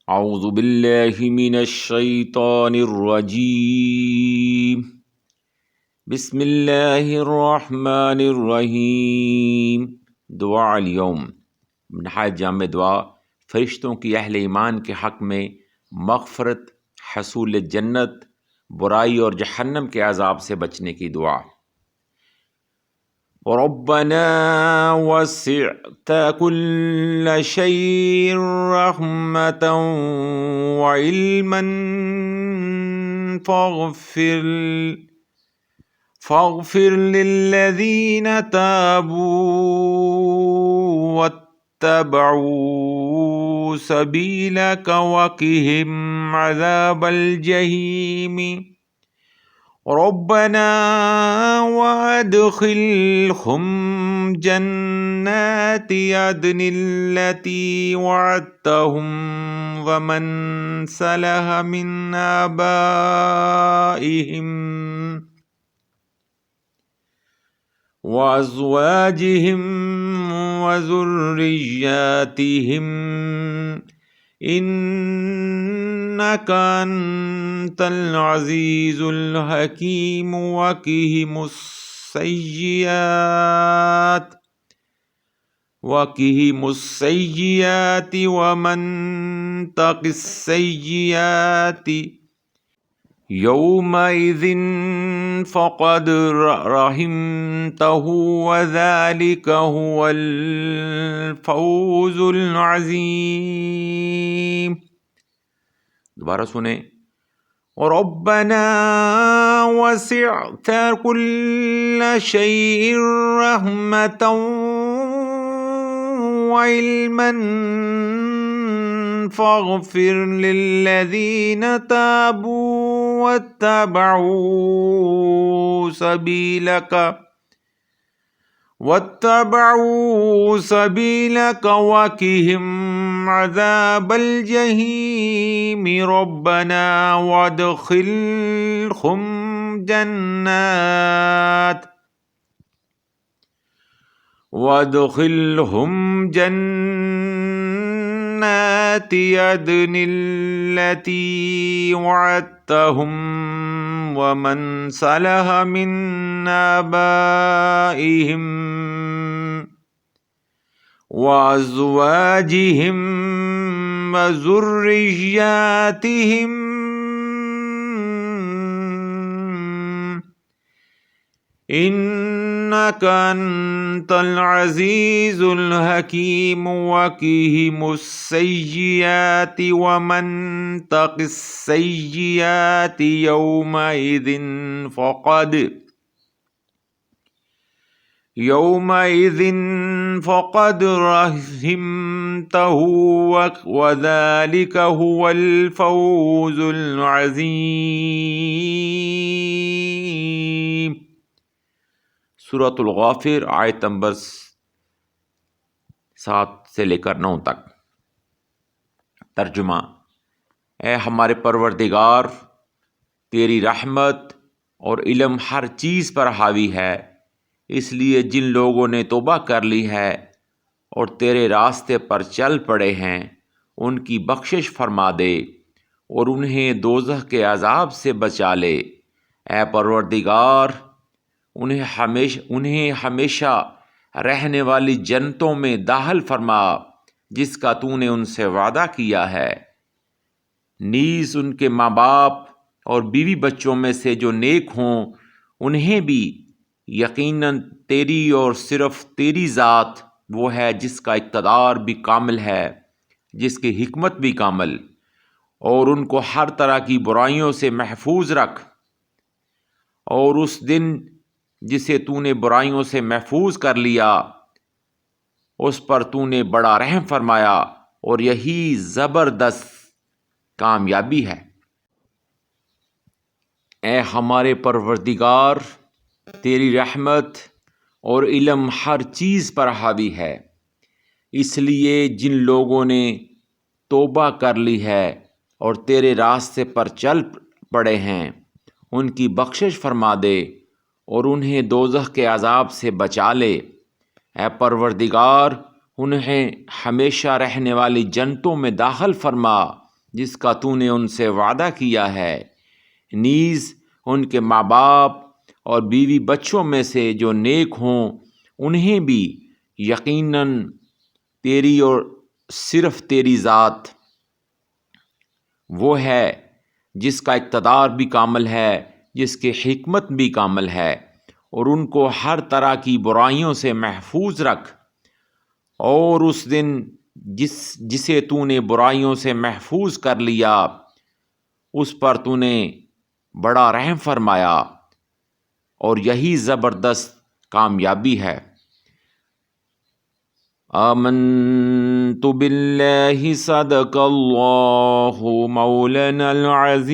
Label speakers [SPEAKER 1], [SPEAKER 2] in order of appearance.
[SPEAKER 1] اعوذ باللہ من الشیطان الرجیم بسم اللہ الرحمن الرحیم۔ دعا اليوم، نہایت جامع دعا فرشتوں کی اہل ایمان کے حق میں مغفرت، حصول جنت، برائی اور جہنم کے عذاب سے بچنے کی دعا۔ ربنا وسعت كل شيء رحمة وعلما فاغفر للذين تابوا واتبعوا سبيلك وقهم عذاب الجحيم ربنا وادخلهم جنات عدن التي وعدتهم ومن صلح من آبائهم وأزواجهم وذرياتهم إنك أنت العزيز الحكيم وقهم السيئات ومن تق السيئات يومئذ فقد رحمته وذلك هو الفوز العظيم۔ دوبارہ سنیں۔ ربنا وسعت كل شيء رحمة وعلما فاغفر للذين تابوا واتبعوا سبيلك وقهم عذاب الجحيم ربنا وادخلهم جنات عدن التي وعدتهم ومن صلح من آبائهم وأزواجهم وذرياتهم إنك أنت العزيز الحكيم وقهم السيئات ومن تق السيئات يومئذ فقد رحمته وذلك هو الفوز العظيم۔ سورۃ الغافر آیت نمبر 7 سے لے کر 9 تک۔ ترجمہ: اے ہمارے پروردگار، تیری رحمت اور علم ہر چیز پر حاوی ہے، اس لیے جن لوگوں نے توبہ کر لی ہے اور تیرے راستے پر چل پڑے ہیں ان کی بخشش فرما دے اور انہیں دوزخ کے عذاب سے بچا لے۔ اے پروردگار، انہیں ہمیشہ رہنے والی جنتوں میں داخل فرما جس کا تو نے ان سے وعدہ کیا ہے، نیز ان کے ماں باپ اور بیوی بچوں میں سے جو نیک ہوں انہیں بھی۔ یقیناً تیری اور صرف تیری ذات وہ ہے جس کا اقتدار بھی کامل ہے، جس کی حکمت بھی کامل، اور ان کو ہر طرح کی برائیوں سے محفوظ رکھ۔ اور اس دن جسے تو نے برائیوں سے محفوظ کر لیا اس پر تو نے بڑا رحم فرمایا، اور یہی زبردست کامیابی ہے۔ اے ہمارے پروردگار، تیری رحمت اور علم ہر چیز پر حاوی ہے، اس لیے جن لوگوں نے توبہ کر لی ہے اور تیرے راستے پر چل پڑے ہیں ان کی بخشش فرما دے اور انہیں دوزخ کے عذاب سے بچا لے۔ اے پروردگار، انہیں ہمیشہ رہنے والی جنتوں میں داخل فرما جس کا تو نے ان سے وعدہ کیا ہے، نیز ان کے ماں باپ اور بیوی بچوں میں سے جو نیک ہوں انہیں بھی یقیناً تیری اور صرف تیری ذات وہ ہے جس کا اقتدار بھی کامل ہے، جس کی حکمت بھی کامل ہے، اور ان کو ہر طرح کی برائیوں سے محفوظ رکھ، اور اس دن جسے تو نے برائیوں سے محفوظ کر لیا اس پر تو نے بڑا رحم فرمایا، اور یہی زبردست کامیابی ہے۔ آمنت باللہ صدق اللہ مولانا العظیم۔